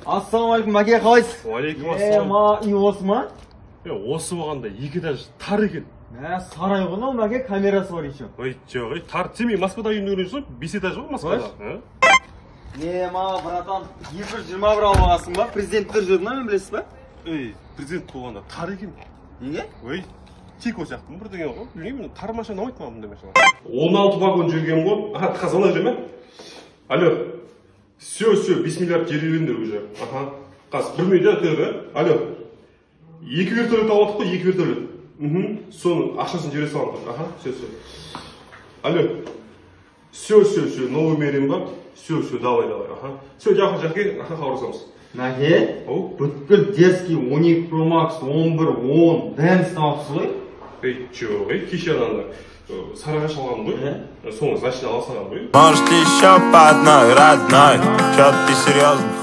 Ассалаумағалейкум, мәке, қалайсыз? Уалейкум ассалам. Үй осы ма? Осы болғанда екі даже тар екен. Сарай ғой, мәке, камерасы бар еще. Ой, жоқ, тар темей, Москвада үйінде көресің, 5 этаж ғой Москвада. Братан, 221 алғасың ба? Президенттер жүрді мен білесіз ба? Президент болғанда тар екен. Неге? Тек о сияқтымын бір деген ғой. Білмеймін, тар машина ұнамайды маған мұндай машина. 16 вагон жүрген ғой. Звонок жүр ме? Алло. Все, 5 миллиард жерелендер уже. Қазір 1 миллиард төгі. Алло. 2 вертолет алып қой, 2 вертолет. Соның ақшасын жере саламын. Все. Алло. Все, новый мерем бар. Все, давай. Все, жақын, хабарласамыз. Мәке, бүткіл детский 12 Pro Max, 11, 10, бәрін сынапсыз ғой? Жоқ, кеше ананда сарайға шалған ғой. Соны значит ала салған ғой. Может еще по одной, родной, чё ты серьезно?